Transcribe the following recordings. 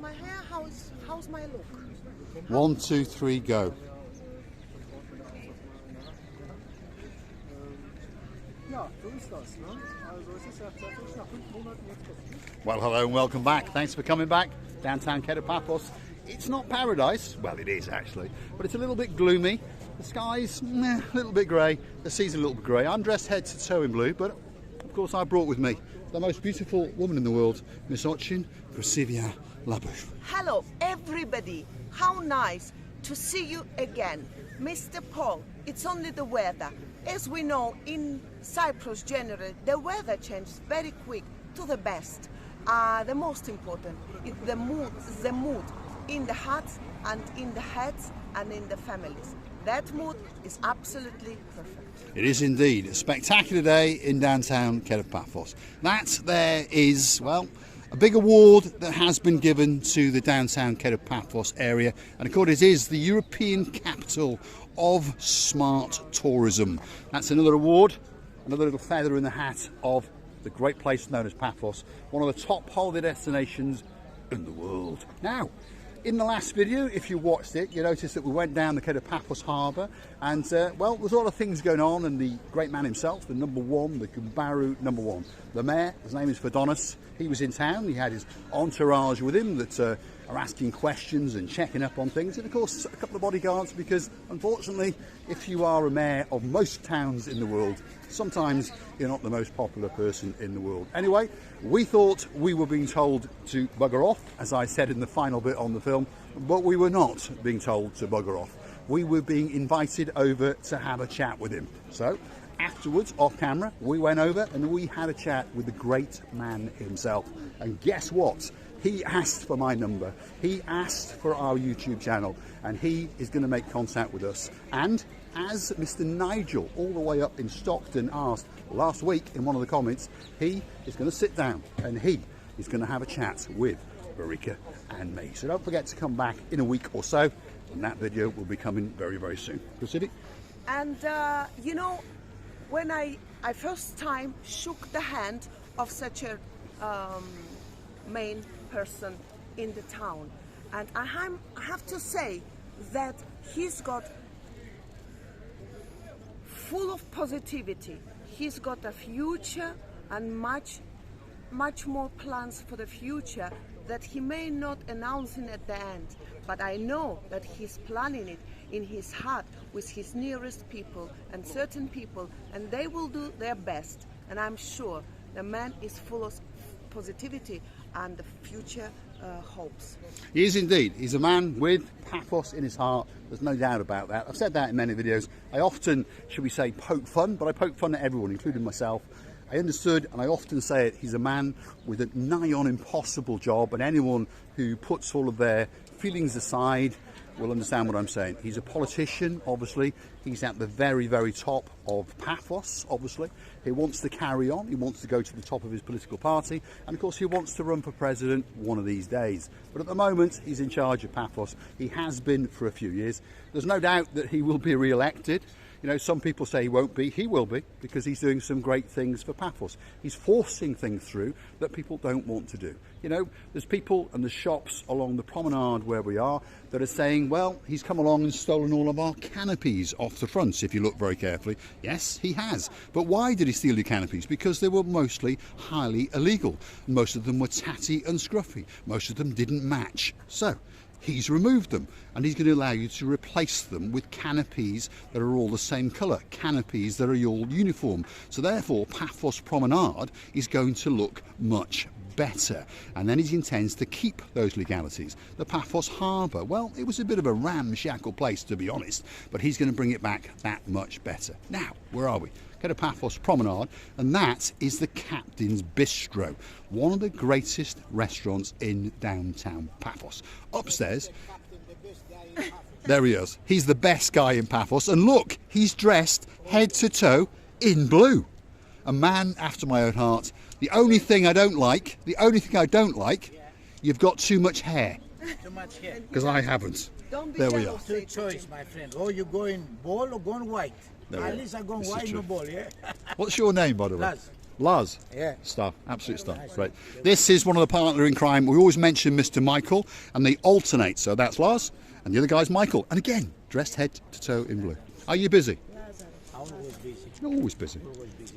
my hair? How's my look? 1, 2, 3, go. Well, hello and welcome back. Thanks for coming back. Downtown Paphos. It's not paradise. Well, it is actually, but it's a little bit gloomy. The sky's a little bit grey. The sea's a little bit grey. I'm dressed head to toe in blue, but of course I brought with me the most beautiful woman in the world, Miss Ochin Krasivia Labush. Hello, everybody. How nice to see you again. Mr. Paul, it's only the weather. As we know, in Cyprus generally, the weather changes very quick to the best. The most important is the mood in the hearts and in the heads and in the families. That mood is absolutely perfect. It is indeed a spectacular day in downtown Paphos. That there is, well, a big award that has been given to the downtown Paphos area, and of course it is the European Capital of Smart Tourism. That's another award, another little feather in the hat of the great place known as Paphos, one of the top holiday destinations in the world. Now, in the last video, if you watched it, you noticed that we went down the Paphos harbour, and well, there's a lot of things going on, and the great man himself, the number one, the Gumbaru number one, the mayor, his name is Vadonis, he was in town. He had his entourage with him that are asking questions and checking up on things, and of course a couple of bodyguards, because unfortunately if you are a mayor of most towns in the world, sometimes you're not the most popular person in the world. Anyway, we thought we were being told to bugger off, as I said in the final bit on the film, but we were not being told to bugger off. We were being invited over to have a chat with him. So afterwards, off camera, we went over and we had a chat with the great man himself. And guess what? He asked for my number, he asked for our YouTube channel, and he is going to make contact with us. And as Mr. Nigel, all the way up in Stockton, asked last week in one of the comments, he is going to sit down and he is going to have a chat with Marika and me. So don't forget to come back in a week or so, and that video will be coming very, very soon. Proceed. And you know, when I first time shook the hand of such a main person in the town, and I have to say that he's got full of positivity. He's got a future and much more plans for the future that he may not announce it at the end, but I know that he's planning it in his heart with his nearest people and certain people, and they will do their best. And I'm sure the man is full of positivity and the future hopes. He is indeed. He's a man with Paphos in his heart. There's no doubt about that. I've said that in many videos. I often, should we say, poke fun, but I poke fun at everyone, including myself. I understood, and I often say it, he's a man with a nigh on impossible job, and anyone who puts all of their feelings aside will understand what I'm saying. He's a politician, obviously. He's at the very, very top of Paphos, obviously. He wants to carry on. He wants to go to the top of his political party. And, of course, he wants to run for president one of these days. But at the moment, he's in charge of Paphos. He has been for a few years. There's no doubt that he will be re-elected. You know, some people say he won't be. He will be, because he's doing some great things for Paphos. He's forcing things through that people don't want to do. You know, there's people and the shops along the promenade where we are that are saying, well, he's come along and stolen all of our canopies off the fronts, if you look very carefully. Yes, he has. But why did he steal your canopies? Because they were mostly highly illegal. Most of them were tatty and scruffy. Most of them didn't match. So he's removed them, and he's going to allow you to replace them with canopies that are all the same colour, canopies that are all uniform. So therefore, Paphos Promenade is going to look much better, and then he intends to keep those legalities. The Paphos harbour, well, it was a bit of a ramshackle place, to be honest, but he's going to bring it back that much better. Now, where are we? Go to Paphos Promenade, and that is the Captain's Bistro, one of the greatest restaurants in downtown Paphos. Upstairs, there he is. He's the best guy in Paphos, and look, he's dressed head to toe in blue. A man after my own heart. The only thing I don't like, you've got too much hair. Too much hair. Because I haven't. There we are. Two choice, my friend. Or you go in ball or go in white. At least I go in white, no ball, yeah? What's your name, by the way? Laz. Lars. Yeah. Star, absolute star. Great. This is one of the partner in crime. We always mention Mr. Michael, and they alternate. So that's Lars, and the other guy's Michael. And again, dressed head to toe in blue. Are you busy? Always busy. You're always busy.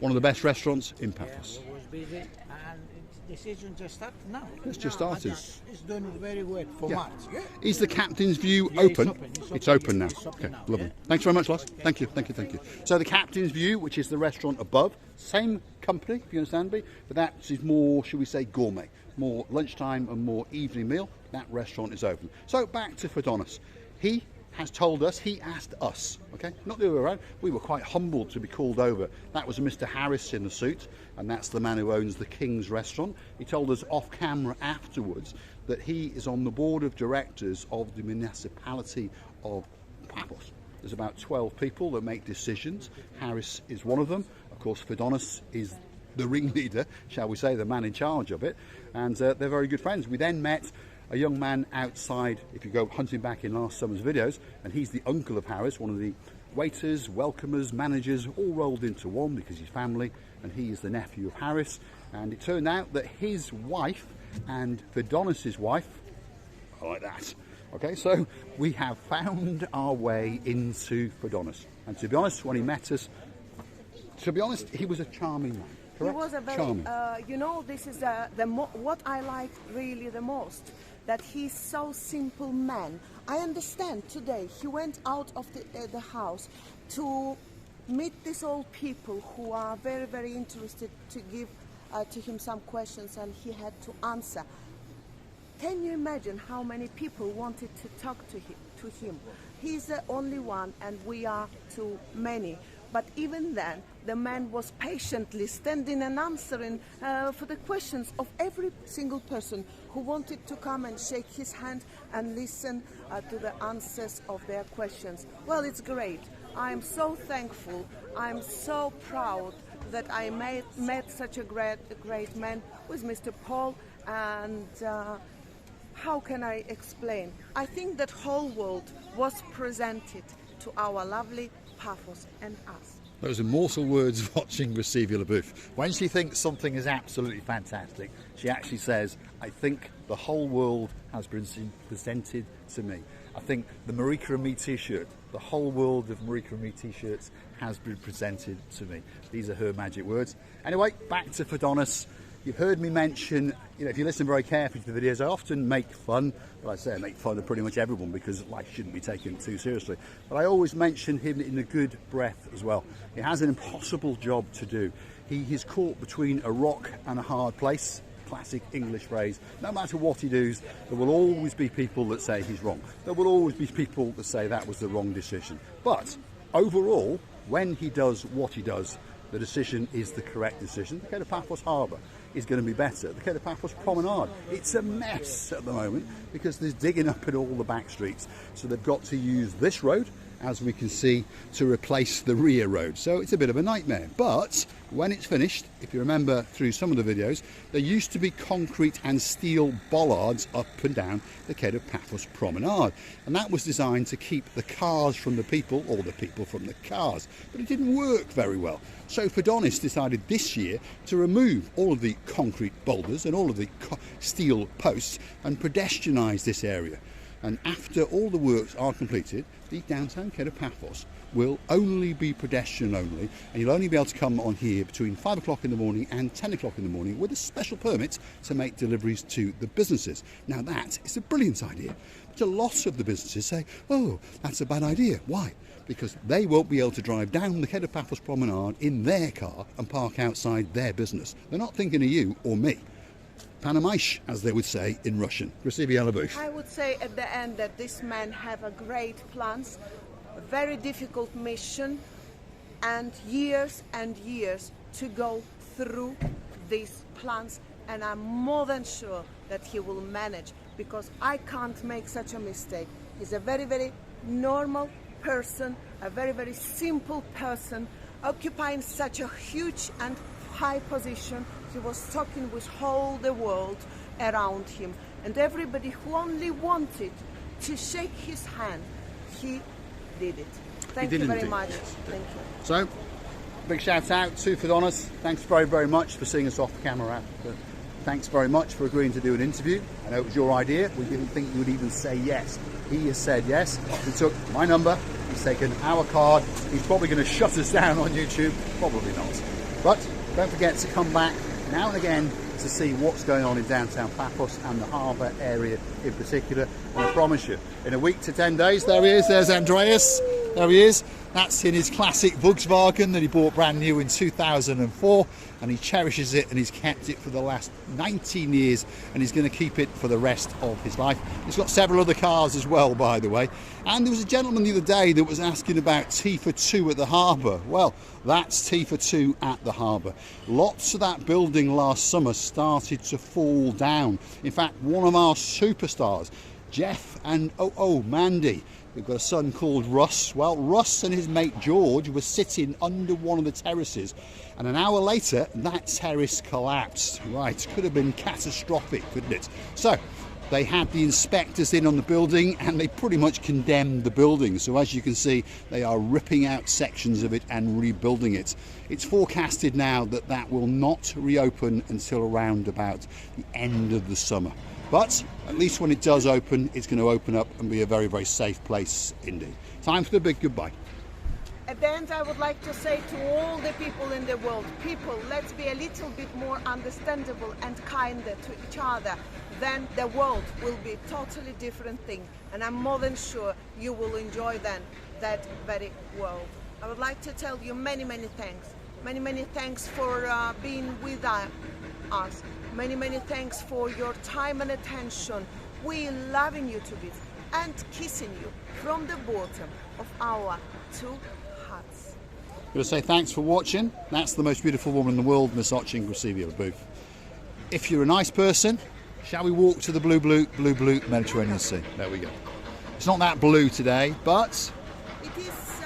One of the best restaurants in Paphos. Always busy. And the season just started now. It's just started. It's doing very well for March. Yeah. Is the Captain's View Yeah, open? it's It's open. open now. It's open Okay, now, lovely. yeah. Thanks very much, Lars. Thank you, thank you, thank you. So the Captain's View, which is the restaurant above, same company, if you understand me, but that is more, should we say, gourmet, more lunchtime and more evening meal. That restaurant is open. So back to Fodonis. He has told us, he asked us, okay, not the other way around. We were quite humbled to be called over. That was Mr. Harris in the suit, and that's the man who owns the King's Restaurant. He told us off camera afterwards that he is on the board of directors of the municipality of Paphos. There's about 12 people that make decisions. Harris is one of them. Of course, Fodonis is the ringleader, shall we say, the man in charge of it, and they're very good friends. We then met a young man outside, if you go hunting back in last summer's videos, and he's the uncle of Harris, one of the waiters, welcomers, managers, all rolled into one because he's family, and he is the nephew of Harris. And it turned out that his wife and Fodonis's wife are like that. Okay, so we have found our way into Fodonis. And to be honest, when he met us, to be honest, he was a charming man. Correct? He was a very, charming. you know, this is what I like really the most, that he's so simple man. I understand today he went out of the house to meet these old people who are very, very interested to give to him some questions, and he had to answer. Can you imagine how many people wanted to talk to him? He's the only one, and we are too many. But even then, the man was patiently standing and answering for the questions of every single person who wanted to come and shake his hand and listen to the answers of their questions. Well, it's great. I'm so thankful. I'm so proud that I met such a great man with Mr. Paul. And how can I explain? I think that whole world was presented to our lovely Paphos and us. Those immortal words watching Receivia LaBouffe. When she thinks something is absolutely fantastic, she actually says, I think the whole world has been presented to me. I think the Marika and Me t-shirt, the whole world of Marika and Me t-shirts has been presented to me. These are her magic words. Anyway, back to Fodonis. You've heard me mention, if you listen very carefully to the videos, I often make fun, but I say I make fun of pretty much everyone because life shouldn't be taken too seriously. But I always mention him in a good breath as well. He has an impossible job to do. He is caught between a rock and a hard place. Classic English phrase. No matter what he does, there will always be people that say he's wrong. There will always be people that say that was the wrong decision. But overall, when he does what he does, the decision is the correct decision. The Paphos Harbour is going to be better. The Paphos Promenade, it's a mess at the moment because there's digging up in all the back streets. So they've got to use this road, as we can see, to replace the rear road. So it's a bit of a nightmare. But when it's finished, if you remember through some of the videos, there used to be concrete and steel bollards up and down the Paphos Promenade. And that was designed to keep the cars from the people, or the people from the cars. But it didn't work very well. So Fodonis decided this year to remove all of the concrete boulders and all of the steel posts and pedestrianise this area. And after all the works are completed, the downtown Paphos will only be pedestrian only, and you'll only be able to come on here between 5 o'clock in the morning and 10 o'clock in the morning with a special permit to make deliveries to the businesses. Now that is a brilliant idea, but a lot of the businesses say, oh, that's a bad idea. Why? Because they won't be able to drive down the Paphos Promenade in their car and park outside their business. They're not thinking of you or me. Panamaish, as they would say in Russian. Receivia LaBouffe. I would say at the end that this man have a great plans, a very difficult mission, and years to go through these plans, and I'm more than sure that he will manage, because I can't make such a mistake. He's a very, very normal person, a very, very simple person, occupying such a huge and high position. He was talking with whole the world around him, and everybody who only wanted to shake his hand, he did it. Thank you very much. Thank you. So, big shout out to Fidonis. Thanks very, very much for seeing us off the camera. Thanks very much for agreeing to do an interview. I know it was your idea. We didn't think you would even say yes. He has said yes. He took my number. He's taken our card. He's probably going to shut us down on YouTube. Probably not. But don't forget to come back now and again to see what's going on in downtown Paphos and the harbour area in particular. And I promise you, in a week to 10 days, there he is. There's Andreas. There he is. That's in his classic Volkswagen that he bought brand new in 2004, and he cherishes it, and he's kept it for the last 19 years, and he's going to keep it for the rest of his life. He's got several other cars as well, by the way. And there was a gentleman the other day that was asking about T for 2 at the harbour. Well, that's T for 2 at the harbour. Lots of that building last summer started to fall down. In fact, one of our superstars, Jeff and Mandy, we've got a son called Russ. Well, Russ and his mate George were sitting under one of the terraces, and an hour later that terrace collapsed. Right, could have been catastrophic, couldn't it? So they had the inspectors in on the building, and they pretty much condemned the building. So as you can see, they are ripping out sections of it and rebuilding it. It's forecasted now that that will not reopen until around about the end of the summer. But at least when it does open, it's going to open up and be a very, very safe place indeed. Time for the big goodbye. At the end, I would like to say to all the people in the world, people, let's be a little bit more understandable and kinder to each other. Then the world will be a totally different thing. And I'm more than sure you will enjoy then that very world. I would like to tell you many, many thanks. Many, many thanks for being with us. Many, many thanks for your time and attention. We loving you to bits and kissing you from the bottom of our 2 hearts. I'm going to say thanks for watching. That's the most beautiful woman in the world, Miss Oching Gracevia Booth. If you're a nice person, shall we walk to the blue Mediterranean Sea? There we go. It's not that blue today, but it is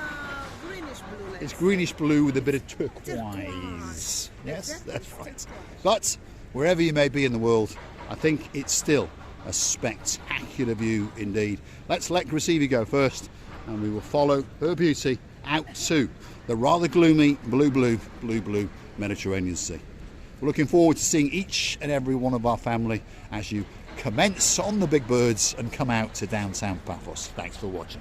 greenish blue. It's greenish blue with a bit of turquoise. Yes, that's right. But wherever you may be in the world, I think it's still a spectacular view indeed. Let's let Gracevia go first, and we will follow her beauty out to the rather gloomy blue Mediterranean Sea. We're looking forward to seeing each and every one of our family as you commence on the big birds and come out to downtown Paphos. Thanks for watching.